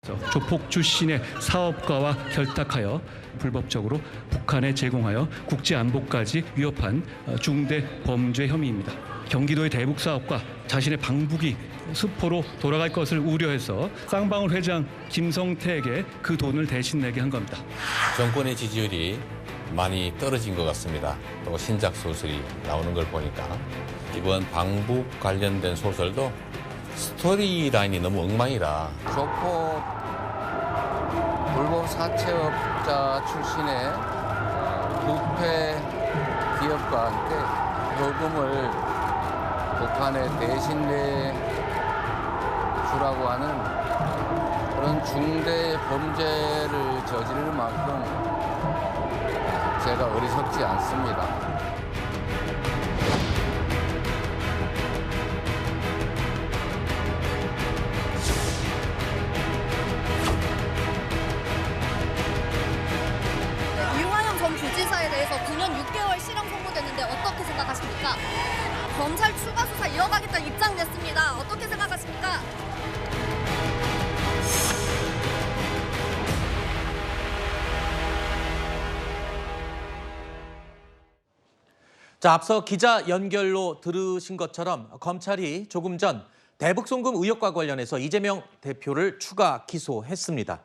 조폭 출신의 사업가와 결탁하여 불법적으로 북한에 제공하여 국제안보까지 위협한 중대 범죄 혐의입니다. 경기도의 대북 사업과 자신의 방북이 수포로 돌아갈 것을 우려해서 쌍방울 회장 김성태에게 그 돈을 대신 내게 한 겁니다. 정권의 지지율이 많이 떨어진 것 같습니다. 또 신작 소설이 나오는 걸 보니까 이번 방북 관련된 소설도 스토리라인이 너무 엉망이라 조폭 불법 사채업자 출신의 부패 기업과 함께 현금을 북한에 대신 내주라고 하는 그런 중대 범죄를 저지를 만큼 제가 어리석지 않습니다. 이화영 전 부지사에 대해서 9년 6개월 실형 선고됐는데 어떻게 생각하십니까? 검찰 추가 수사 이어가겠다는 입장 냈습니다. 어떻게 생각하십니까? 자, 앞서 기자 연결로 들으신 것처럼 검찰이 조금 전 대북 송금 의혹과 관련해서 이재명 대표를 추가 기소했습니다.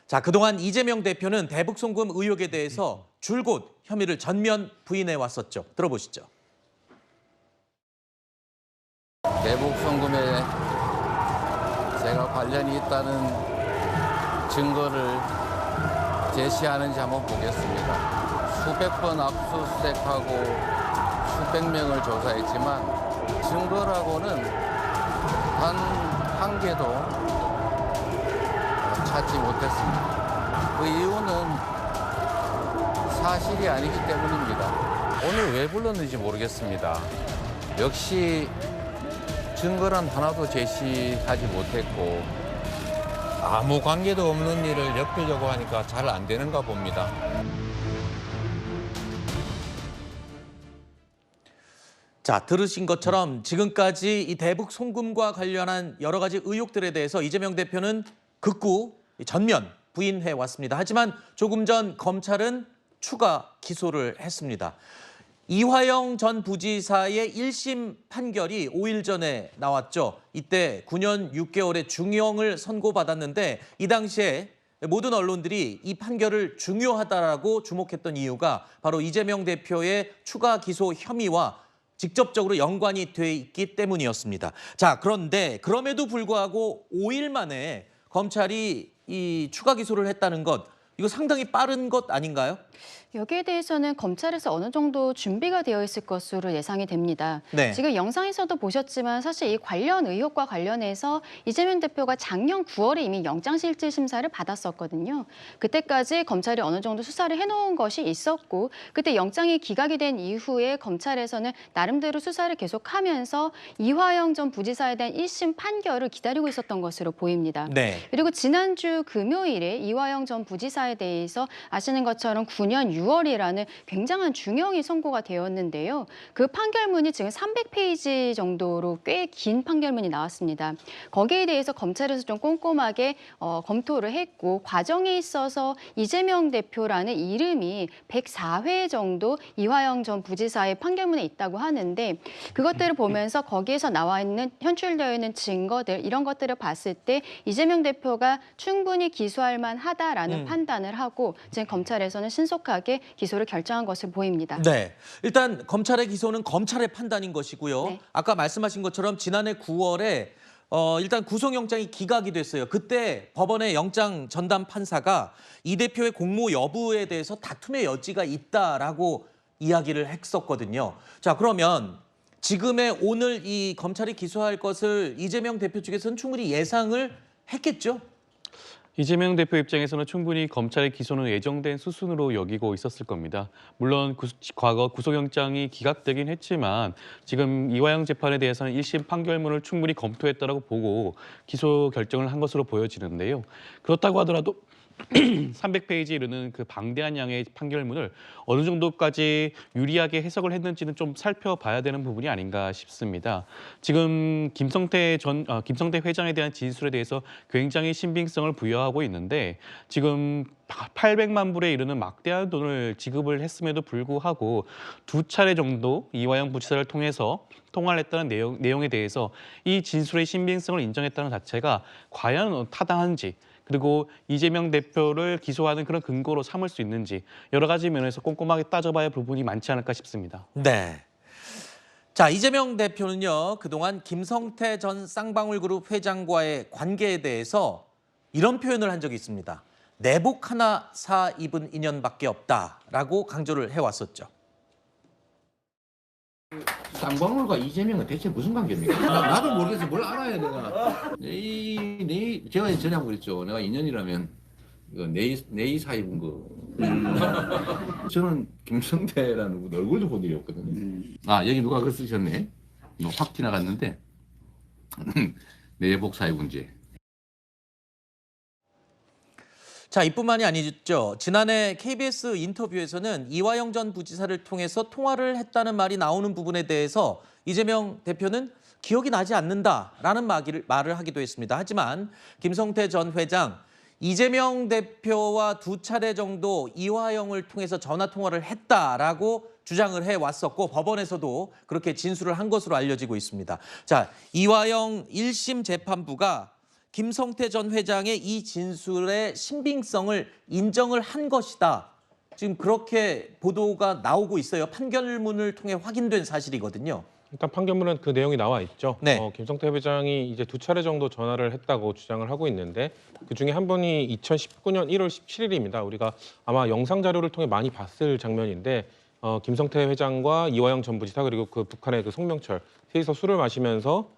자, 그동안 이재명 대표는 대북 송금 의혹에 대해서 줄곧 혐의를 전면 부인해 왔었죠. 들어보시죠. 대북 송금에 제가 관련이 있다는 증거를 제시하는지 한번 보겠습니다. 수백 번 압수수색하고 수백 명을 조사했지만 증거라고는 단 한 개도 찾지 못했습니다. 그 이유는 사실이 아니기 때문입니다. 오늘 왜 불렀는지 모르겠습니다. 역시 증거란 하나도 제시하지 못했고 아무 관계도 없는 일을 엮으려고 하니까 잘 안 되는가 봅니다. 자, 들으신 것처럼 지금까지 이 대북 송금과 관련한 여러 가지 의혹들에 대해서 이재명 대표는 극구 전면 부인해 왔습니다. 하지만 조금 전 검찰은 추가 기소를 했습니다. 이화영 전 부지사의 1심 판결이 5일 전에 나왔죠. 이때 9년 6개월의 중형을 선고받았는데 이 당시에 모든 언론들이 이 판결을 중요하다라고 주목했던 이유가 바로 이재명 대표의 추가 기소 혐의와 직접적으로 연관이 돼 있기 때문이었습니다. 자, 그런데 그럼에도 불구하고 5일 만에 검찰이 이 추가 기소를 했다는 것, 이거 상당히 빠른 것 아닌가요? 여기에 대해서는 검찰에서 어느 정도 준비가 되어 있을 것으로 예상이 됩니다. 네. 지금 영상에서도 보셨지만 사실 이 관련 의혹과 관련해서 이재명 대표가 작년 9월에 이미 영장실질심사를 받았었거든요. 그때까지 검찰이 어느 정도 수사를 해놓은 것이 있었고 그때 영장이 기각이 된 이후에 검찰에서는 나름대로 수사를 계속하면서 이화영 전 부지사에 대한 1심 판결을 기다리고 있었던 것으로 보입니다. 네. 그리고 지난주 금요일에 이화영 전 부지사에 대해서 아시는 것처럼 9년 6월이라는 굉장한 중형이 선고가 되었는데요. 그 판결문이 지금 300페이지 정도로 꽤 긴 판결문이 나왔습니다. 거기에 대해서 검찰에서 좀 꼼꼼하게 검토를 했고 과정에 있어서 이재명 대표라는 이름이 104회 정도 이화영 전 부지사의 판결문에 있다고 하는데 그것들을 보면서 거기에서 나와 있는 현출되어 있는 증거들 이런 것들을 봤을 때 이재명 대표가 충분히 기소할 만하다라는 판단을 하고 지금 검찰에서는 신속하게 기소를 결정한 것으로 보입니다. 네, 일단 검찰의 기소는 검찰의 판단인 것이고요. 네. 아까 말씀하신 것처럼 지난해 9월에 일단 구속영장이 기각이 됐어요. 그때 법원의 영장 전담 판사가 이 대표의 공모 여부에 대해서 다툼의 여지가 있다라고 이야기를 했었거든요. 자, 그러면 지금의 오늘 이 검찰이 기소할 것을 이재명 대표 측에서는 충분히 예상을 했겠죠? 이재명 대표 입장에서는 충분히 검찰의 기소는 예정된 수순으로 여기고 있었을 겁니다. 물론 과거 구속영장이 기각되긴 했지만 지금 이화영 재판에 대해서는 1심 판결문을 충분히 검토했다고 보고 기소 결정을 한 것으로 보여지는데요. 그렇다고 하더라도 300페이지 이르는 그 방대한 양의 판결문을 어느 정도까지 유리하게 해석을 했는지는 좀 살펴봐야 되는 부분이 아닌가 싶습니다. 지금 김성태 회장에 대한 진술에 대해서 굉장히 신빙성을 부여하고 있는데 지금 800만 불에 이르는 막대한 돈을 지급을 했음에도 불구하고 2차례 정도 이화영 부지사를 통해서 통화를 했다는 내용에 대해서 이 진술의 신빙성을 인정했다는 자체가 과연 타당한지, 그리고 이재명 대표를 기소하는 그런 근거로 삼을 수 있는지 여러 가지 면에서 꼼꼼하게 따져봐야 할 부분이 많지 않을까 싶습니다. 네. 자, 이재명 대표는요, 그동안 김성태 전 쌍방울그룹 회장과의 관계에 대해서 이런 표현을 한 적이 있습니다. 내복 하나 사 입은 인연밖에 없다라고 강조를 해왔었죠. 쌍방울과 이재명은 대체 무슨 관계입니까? 나도 모르겠어. 뭘 알아야 내가. 제가 전에 한번 그랬죠. 내가 인연이라면 이거 내이 사입은 거. 저는 김성태라는 분 얼굴도 본 일이 없거든요. 아, 여기 누가 그거 쓰셨네. 이거 확 지나갔는데. 내복 사입은지. 자, 이뿐만이 아니죠. 지난해 KBS 인터뷰에서는 이화영 전 부지사를 통해서 통화를 했다는 말이 나오는 부분에 대해서 이재명 대표는 기억이 나지 않는다라는 말을 하기도 했습니다. 하지만 김성태 전 회장, 이재명 대표와 2차례 정도 이화영을 통해서 전화 통화를 했다라고 주장을 해왔었고 법원에서도 그렇게 진술을 한 것으로 알려지고 있습니다. 자, 이화영 1심 재판부가 김성태 전 회장의 이 진술의 신빙성을 인정을 한 것이다. 지금 그렇게 보도가 나오고 있어요. 판결문을 통해 확인된 사실이거든요. 일단 판결문은 그 내용이 나와 있죠. 네. 김성태 회장이 이제 2차례 정도 전화를 했다고 주장을 하고 있는데 그중에 한 번이 2019년 1월 17일입니다. 우리가 아마 영상 자료를 통해 많이 봤을 장면인데 김성태 회장과 이화영 전 부지사 그리고 그 북한의 그 송명철 셋이서 술을 마시면서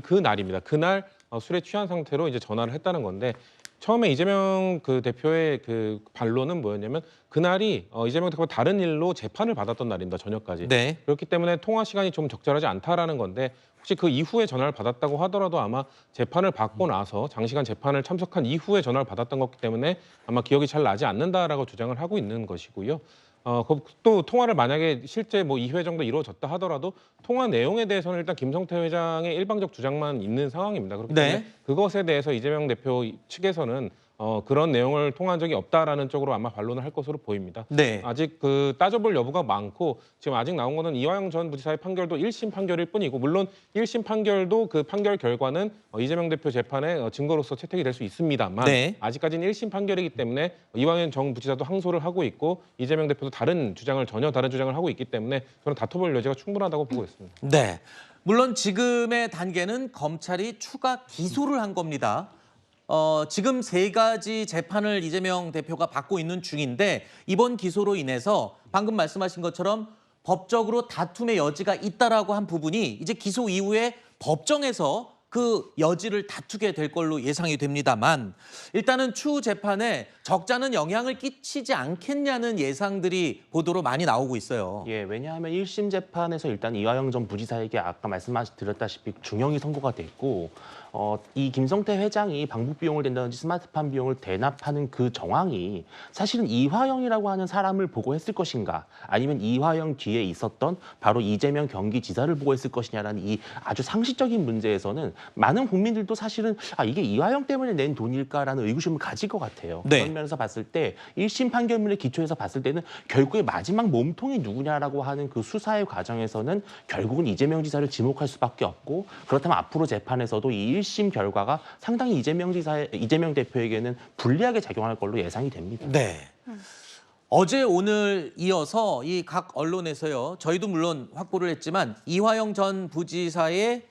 그 날입니다. 그날 술에 취한 상태로 이제 전화를 했다는 건데 처음에 이재명 그 대표의 그 반론은 뭐였냐면 그날이 이재명 대표가 다른 일로 재판을 받았던 날입니다. 저녁까지. 네. 그렇기 때문에 통화 시간이 좀 적절하지 않다라는 건데 혹시 그 이후에 전화를 받았다고 하더라도 아마 재판을 받고 나서 장시간 재판을 참석한 이후에 전화를 받았던 거기 때문에 아마 기억이 잘 나지 않는다라고 주장을 하고 있는 것이고요. 또 통화를 만약에 실제 뭐 2회 정도 이루어졌다 하더라도 통화 내용에 대해서는 일단 김성태 회장의 일방적 주장만 있는 상황입니다. 그렇기 때문에 네. 그것에 대해서 이재명 대표 측에서는 그런 내용을 통한 적이 없다라는 쪽으로 아마 반론을 할 것으로 보입니다. 네. 아직 그 따져볼 여부가 많고 지금 아직 나온 거는 이화영 전 부지사의 판결도 1심 판결일 뿐이고 물론 1심 판결도 그 판결 결과는 이재명 대표 재판의 증거로서 채택이 될 수 있습니다만 네. 아직까지는 1심 판결이기 때문에 이화영 전 부지사도 항소를 하고 있고 이재명 대표도 전혀 다른 주장을 하고 있기 때문에 저는 다퉈볼 여지가 충분하다고 보고 있습니다. 네. 물론 지금의 단계는 검찰이 추가 기소를 한 겁니다. 지금 3가지 재판을 이재명 대표가 받고 있는 중인데 이번 기소로 인해서 방금 말씀하신 것처럼 법적으로 다툼의 여지가 있다라고 한 부분이 이제 기소 이후에 법정에서 그 여지를 다투게 될 걸로 예상이 됩니다만 일단은 추후 재판에 적잖은 영향을 끼치지 않겠냐는 예상들이 보도로 많이 나오고 있어요. 예, 왜냐하면 1심 재판에서 일단 이화영 전 부지사에게 아까 말씀드렸다시피 중형이 선고가 됐고 이 김성태 회장이 방북 비용을 댄다든지 스마트팜 비용을 대납하는 그 정황이 사실은 이화영이라고 하는 사람을 보고 했을 것인가 아니면 이화영 뒤에 있었던 바로 이재명 경기지사를 보고 했을 것이냐라는 이 아주 상식적인 문제에서는 많은 국민들도 사실은 이게 이화영 때문에 낸 돈일까라는 의구심을 가질 것 같아요. 네. 그런 면에서 봤을 때 1심 판결문에 기초해서 봤을 때는 결국에 마지막 몸통이 누구냐라고 하는 그 수사의 과정에서는 결국은 이재명 지사를 지목할 수밖에 없고 그렇다면 앞으로 재판에서도 이 1심 결과가 상당히 이재명 대표에게는 불리하게 작용할 걸로 예상이 됩니다. 네. 어제 오늘 이어서 이 각 언론에서요. 저희도 물론 확보를 했지만 이화영 전 부지사의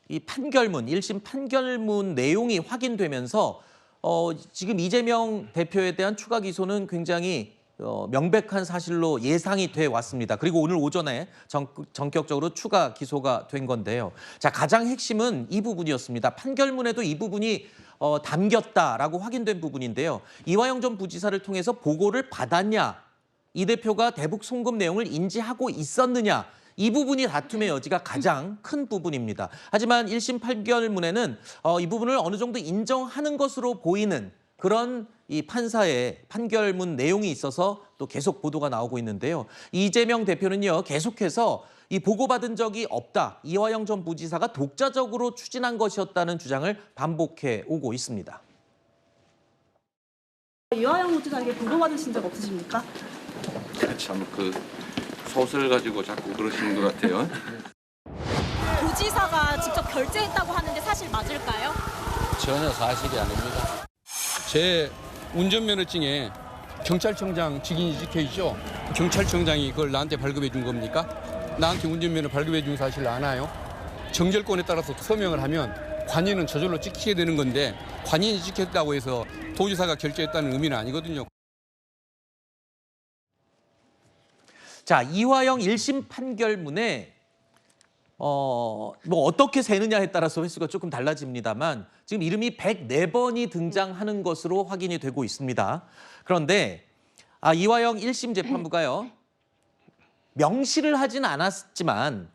이 판결문, 1심 판결문 내용이 확인되면서 지금 이재명 대표에 대한 추가 기소는 굉장히 명백한 사실로 예상이 돼 왔습니다. 그리고 오늘 오전에 전격적으로 추가 기소가 된 건데요. 자, 가장 핵심은 이 부분이었습니다. 판결문에도 이 부분이 담겼다라고 확인된 부분인데요. 이화영 전 부지사를 통해서 보고를 받았냐, 이 대표가 대북 송금 내용을 인지하고 있었느냐, 이 부분이 다툼의 여지가 가장 큰 부분입니다. 하지만 1심 판결문에는 이 부분을 어느 정도 인정하는 것으로 보이는 그런 이 판사의 판결문 내용이 있어서 또 계속 보도가 나오고 있는데요. 이재명 대표는요, 계속해서 이 보고받은 적이 없다. 이화영 전 부지사가 독자적으로 추진한 것이었다는 주장을 반복해 오고 있습니다. 이화영 부지사에게 보고받으신 적 없으십니까? 참 그 소설 가지고 자꾸 그러시는 것 같아요. 부지사가 직접 결제했다고 하는데 사실 맞을까요? 전혀 사실이 아닙니다. 제 운전면허증에 경찰청장 직인이 찍혀 있죠. 경찰청장이 그걸 나한테 발급해 준 겁니까? 나한테 운전면허 발급해 준 사실을 아나요? 정결권에 따라서 서명을 하면 관인은 저절로 찍히게 되는 건데 관인이 찍혔다고 해서 도지사가 결제했다는 의미는 아니거든요. 자, 이화영 1심 판결문에 뭐 어떻게 세느냐에 따라서 횟수가 조금 달라집니다만 지금 이름이 104번이 등장하는 것으로 확인이 되고 있습니다. 그런데 이화영 1심 재판부가요, 명시를 하진 않았지만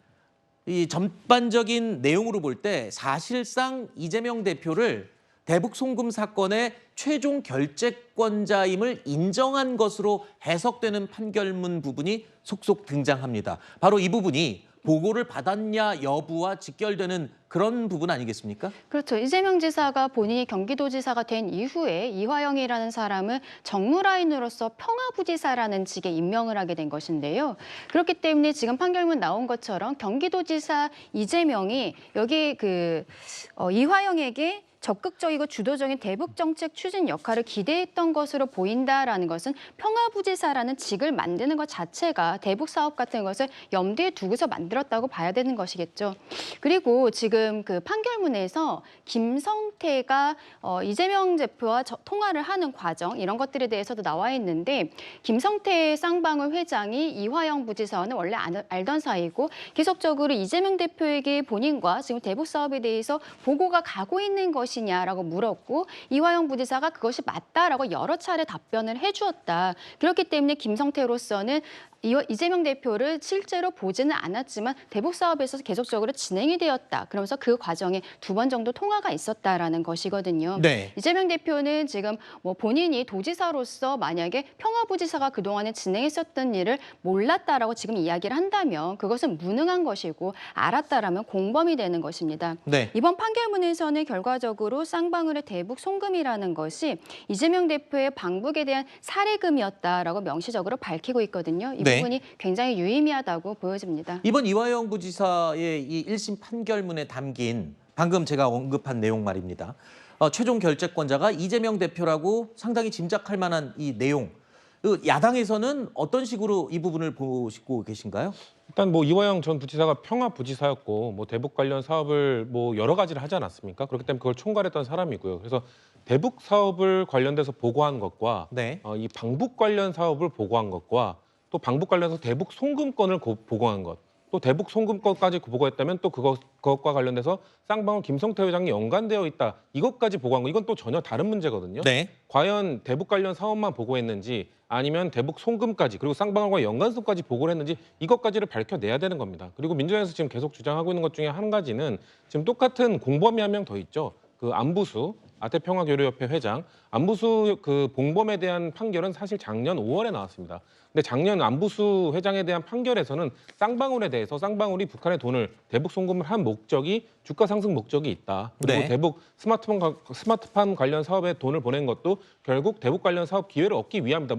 이 전반적인 내용으로 볼 때 사실상 이재명 대표를 대북 송금 사건의 최종 결재권자임을 인정한 것으로 해석되는 판결문 부분이 속속 등장합니다. 바로 이 부분이 보고를 받았냐 여부와 직결되는 그런 부분 아니겠습니까? 그렇죠. 이재명 지사가 본인이 경기도지사가 된 이후에 이화영이라는 사람을 정무라인으로서 평화부지사라는 직에 임명을 하게 된 것인데요. 그렇기 때문에 지금 판결문 나온 것처럼 경기도지사 이재명이 여기 이화영에게 적극적이고 주도적인 대북 정책 추진 역할을 기대했던 것으로 보인다라는 것은 평화부지사라는 직을 만드는 것 자체가 대북 사업 같은 것을 염두에 두고서 만들었다고 봐야 되는 것이겠죠. 그리고 지금 그 판결문에서 김성태가 이재명 대표와 통화를 하는 과정 이런 것들에 대해서도 나와 있는데 김성태 쌍방울 회장이 이화영 부지사와는 원래 알던 사이고 계속적으로 이재명 대표에게 본인과 지금 대북 사업에 대해서 보고가 가고 있는 것이냐라고 물었고 이화영 부지사가 그것이 맞다라고 여러 차례 답변을 해주었다. 그렇기 때문에 김성태로서는 이재명 대표를 실제로 보지는 않았지만 대북 사업에서 계속적으로 진행이 되었다. 그러면서 그 과정에 2번 정도 통화가 있었다라는 것이거든요. 네. 이재명 대표는 지금 본인이 도지사로서 만약에 평화부지사가 그동안에 진행했었던 일을 몰랐다라고 지금 이야기를 한다면 그것은 무능한 것이고 알았다라면 공범이 되는 것입니다. 네. 이번 판결문에서는 결과적으로 쌍방울의 대북 송금이라는 것이 이재명 대표의 방북에 대한 사례금이었다라고 명시적으로 밝히고 있거든요. 이 네. 부분이 굉장히 유의미하다고 보여집니다. 이번 이화영 부지사의 이 1심 판결문에 담긴 방금 제가 언급한 내용 말입니다. 최종 결재권자가 이재명 대표라고 상당히 짐작할 만한 이 내용. 야당에서는 어떤 식으로 이 부분을 보시고 계신가요? 일단 이화영 전 부지사가 평화부지사였고 대북 관련 사업을 여러 가지를 하지 않았습니까? 그렇기 때문에 그걸 총괄했던 사람이고요. 그래서 대북 사업을 관련돼서 보고한 것과 네. 이 방북 관련 사업을 보고한 것과 또 방북 관련해서 대북 송금건을 보고한 것, 또 대북 송금건까지 보고했다면 또 그것과 관련돼서 쌍방울 김성태 회장이 연관되어 있다. 이것까지 보고한 거, 이건 또 전혀 다른 문제거든요. 네. 과연 대북 관련 사업만 보고했는지 아니면 대북 송금까지 그리고 쌍방울과 연관성까지 보고를 했는지 이것까지를 밝혀내야 되는 겁니다. 그리고 민주당에서 지금 계속 주장하고 있는 것 중에 한 가지는 지금 똑같은 공범이 한 명 더 있죠. 그 안부수 아태평화교류협회 회장 안부수 그 봉범에 대한 판결은 사실 작년 5월에 나왔습니다. 근데 작년 안부수 회장에 대한 판결에서는 쌍방울에 대해서 쌍방울이 북한에 돈을 대북 송금을 한 목적이 주가 상승 목적이 있다. 그리고 네. 대북 스마트폰 관련 사업에 돈을 보낸 것도 결국 대북 관련 사업 기회를 얻기 위함이다.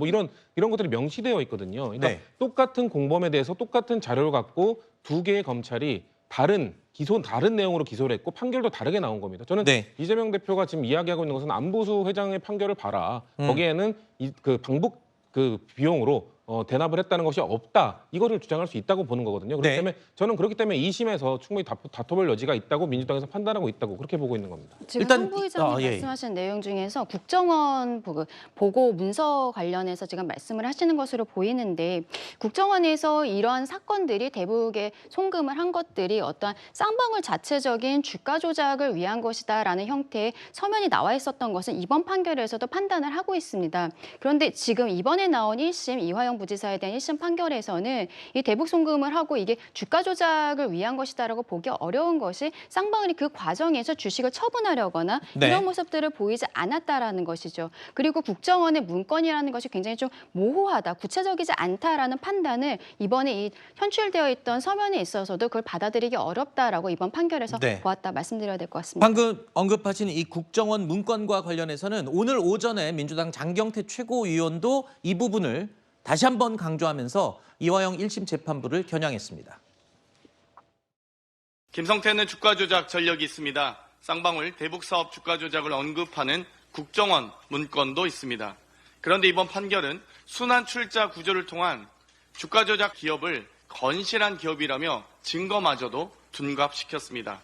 이런 것들이 명시되어 있거든요. 그러니까 네. 똑같은 공범에 대해서 똑같은 자료를 갖고 2개의 검찰이 다른 내용으로 기소를 했고 판결도 다르게 나온 겁니다. 저는 네. 이재명 대표가 지금 이야기하고 있는 것은 안부수 회장의 판결을 봐라. 거기에는 그 방북 그 비용으로 대납을 했다는 것이 없다. 이거를 주장할 수 있다고 보는 거거든요. 그렇기 네. 때문에 저는 그렇기 때문에 2심에서 충분히 다퉈볼 여지가 있다고 민주당에서 판단하고 있다고 그렇게 보고 있는 겁니다. 지금 일단 한 부의장이 예. 말씀하신 내용 중에서 국정원 보고 문서 관련해서 지금 말씀을 하시는 것으로 보이는데 국정원에서 이러한 사건들이 대북에 송금을 한 것들이 어떠한 쌍방울 자체적인 주가 조작을 위한 것이다라는 형태의 서면이 나와 있었던 것은 이번 판결에서도 판단을 하고 있습니다. 그런데 지금 이번에 나온 1심 이화영 이화영 부지사에 대한 1심 판결에서는 이 대북 송금을 하고 이게 주가 조작을 위한 것이다라고 보기 어려운 것이 쌍방울이 그 과정에서 주식을 처분하려거나 네. 이런 모습들을 보이지 않았다라는 것이죠. 그리고 국정원의 문건이라는 것이 굉장히 좀 모호하다, 구체적이지 않다라는 판단을 이번에 이 현출되어 있던 서면에 있어서도 그걸 받아들이기 어렵다라고 이번 판결에서 네. 보았다 말씀드려야 될 것 같습니다. 방금 언급하신 이 국정원 문건과 관련해서는 오늘 오전에 민주당 장경태 최고위원도 이 부분을 다시 한번 강조하면서 이화영 1심 재판부를 겨냥했습니다. 김성태는 주가 조작 전력이 있습니다. 쌍방울 대북 사업 주가 조작을 언급하는 국정원 문건도 있습니다. 그런데 이번 판결은 순환 출자 구조를 통한 주가 조작 기업을 건실한 기업이라며 증거마저도 둔갑시켰습니다.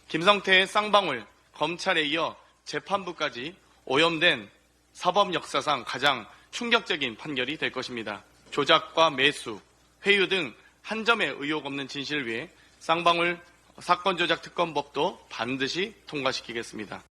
김성태의 쌍방울, 검찰에 이어 재판부까지 오염된 사법 역사상 가장 충격적인 판결이 될 것입니다. 조작과 매수, 회유 등 한 점의 의혹 없는 진실을 위해 쌍방울 사건 조작 특검법도 반드시 통과시키겠습니다.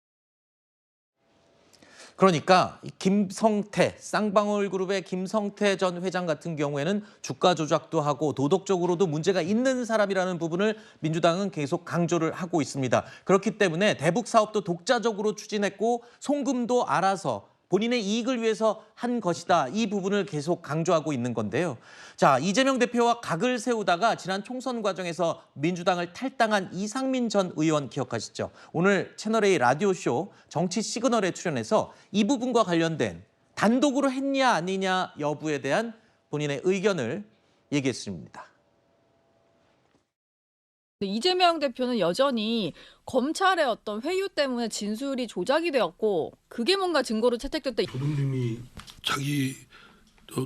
그러니까 이 김성태, 쌍방울 그룹의 김성태 전 회장 같은 경우에는 주가 조작도 하고 도덕적으로도 문제가 있는 사람이라는 부분을 민주당은 계속 강조를 하고 있습니다. 그렇기 때문에 대북 사업도 독자적으로 추진했고 송금도 알아서 본인의 이익을 위해서 한 것이다. 이 부분을 계속 강조하고 있는 건데요. 자, 이재명 대표와 각을 세우다가 지난 총선 과정에서 민주당을 탈당한 이상민 전 의원 기억하시죠? 오늘 채널A 라디오쇼 정치 시그널에 출연해서 이 부분과 관련된 단독으로 했냐 아니냐 여부에 대한 본인의 의견을 얘기했습니다. 이재명 대표는 여전히 검찰의 어떤 회유 때문에 진술이 조작이 되었고 그게 뭔가 증거로 채택됐다. 도둑님이 자기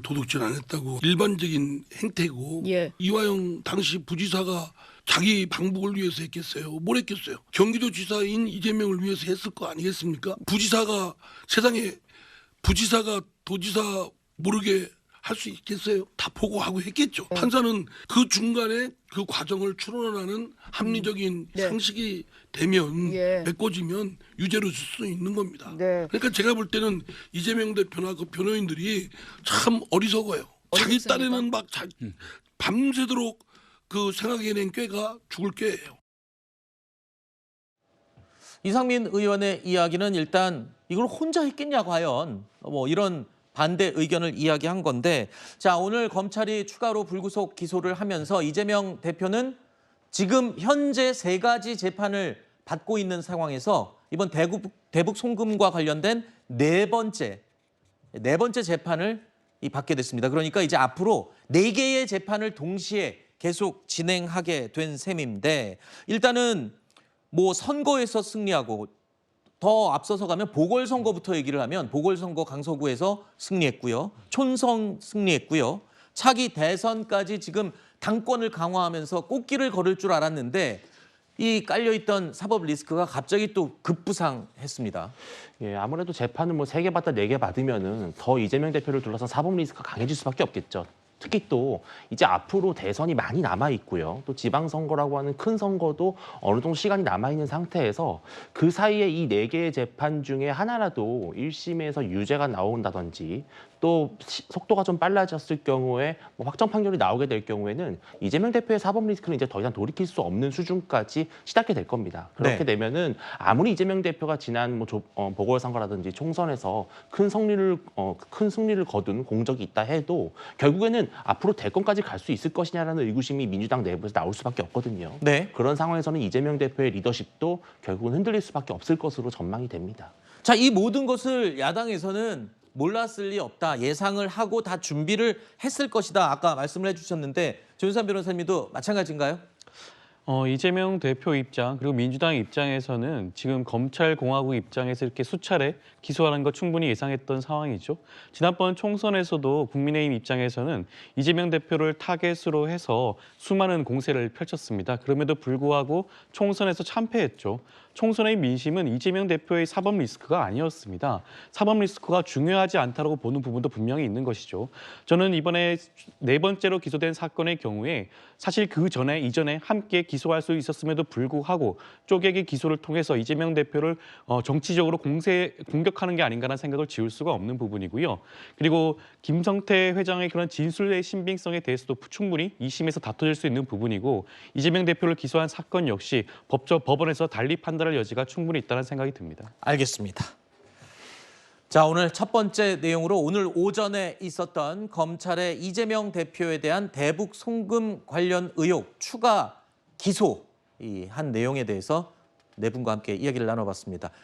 도둑질 안 했다고 일반적인 행태고 예. 이화영 당시 부지사가 자기 방북을 위해서 했겠어요? 뭘 했겠어요? 경기도지사인 이재명을 위해서 했을 거 아니겠습니까? 부지사가 세상에 부지사가 도지사 모르게 할 수 있겠어요? 다 보고하고 했겠죠. 판사는 그 중간에 그 과정을 추론하는 합리적인 상식이 되면 메꿔지면 유죄로 줄 수 있는 겁니다. 그러니까 제가 볼 때는 이재명 대표나 그 변호인들이 참 어리석어요. 자기 딴에는 막 밤새도록 그 생각해낸 꾀가 죽을 꾀예요. 이상민 의원의 이야기는 일단 이걸 혼자 했겠냐 과연 뭐 이런 반대 의견을 이야기한 건데, 자, 오늘 검찰이 추가로 불구속 기소를 하면서 이재명 대표는 지금 현재 3가지 재판을 받고 있는 상황에서 이번 대북 송금과 관련된 네 번째 재판을 받게 됐습니다. 그러니까 이제 앞으로 4개의 재판을 동시에 계속 진행하게 된 셈인데, 일단은 뭐 선거에서 승리하고 더 앞서서 가면 보궐선거부터 얘기를 하면 보궐선거 강서구에서 승리했고요. 촌성 승리했고요. 차기 대선까지 지금 당권을 강화하면서 꽃길을 걸을 줄 알았는데 이 깔려있던 사법 리스크가 갑자기 또 급부상했습니다. 예, 아무래도 재판은 뭐 3개 받다 4개 받으면은 더 이재명 대표를 둘러싼 사법 리스크가 강해질 수밖에 없겠죠. 특히 또 이제 앞으로 대선이 많이 남아 있고요. 또 지방선거라고 하는 큰 선거도 어느 정도 시간이 남아 있는 상태에서 그 사이에 이 4개의 재판 중에 하나라도 1심에서 유죄가 나온다든지 또 속도가 좀 빨라졌을 경우에 뭐 확정 판결이 나오게 될 경우에는 이재명 대표의 사법 리스크는 이제 더 이상 돌이킬 수 없는 수준까지 치닫게 될 겁니다. 그렇게 되면은 아무리 이재명 대표가 지난 뭐 보궐선거라든지 총선에서 큰 승리를 거둔 공적이 있다 해도 결국에는 앞으로 대권까지 갈 수 있을 것이냐라는 의구심이 민주당 내부에서 나올 수밖에 없거든요. 그런 상황에서는 이재명 대표의 리더십도 결국은 흔들릴 수밖에 없을 것으로 전망이 됩니다. 자, 이 모든 것을 야당에서는 몰랐을 리 없다. 예상을 하고 다 준비를 했을 것이다. 아까 말씀을 해주셨는데 조윤선 변호사님도 마찬가지인가요? 이재명 대표 입장 그리고 민주당 입장에서는 지금 검찰공화국 입장에서 이렇게 수차례 기소하는 거 충분히 예상했던 상황이죠. 지난번 총선에서도 국민의힘 입장에서는 이재명 대표를 타겟으로 해서 수많은 공세를 펼쳤습니다. 그럼에도 불구하고 총선에서 참패했죠. 총선의 민심은 이재명 대표의 사법 리스크가 아니었습니다. 사법 리스크가 중요하지 않다고 보는 부분도 분명히 있는 것이죠. 저는 이번에 4번째로 기소된 사건의 경우에 사실 그 전에 이전에 함께 기소할 수 있었음에도 불구하고 쪼개기 기소를 통해서 이재명 대표를 정치적으로 공격하는 게 아닌가라는 생각을 지울 수가 없는 부분이고요. 그리고 김성태 회장의 그런 진술의 신빙성에 대해서도 충분히 2심에서 다퉈질 수 있는 부분이고 이재명 대표를 기소한 사건 역시 법원에서 달리 판단할 여지가 충분히 있다는 생각이 듭니다. 알겠습니다. 자, 오늘 첫 번째 내용으로 오늘 오전에 있었던 검찰의 이재명 대표에 대한 대북 송금 관련 의혹 추가 기소 이 한 내용에 대해서 네 분과 함께 이야기를 나눠봤습니다.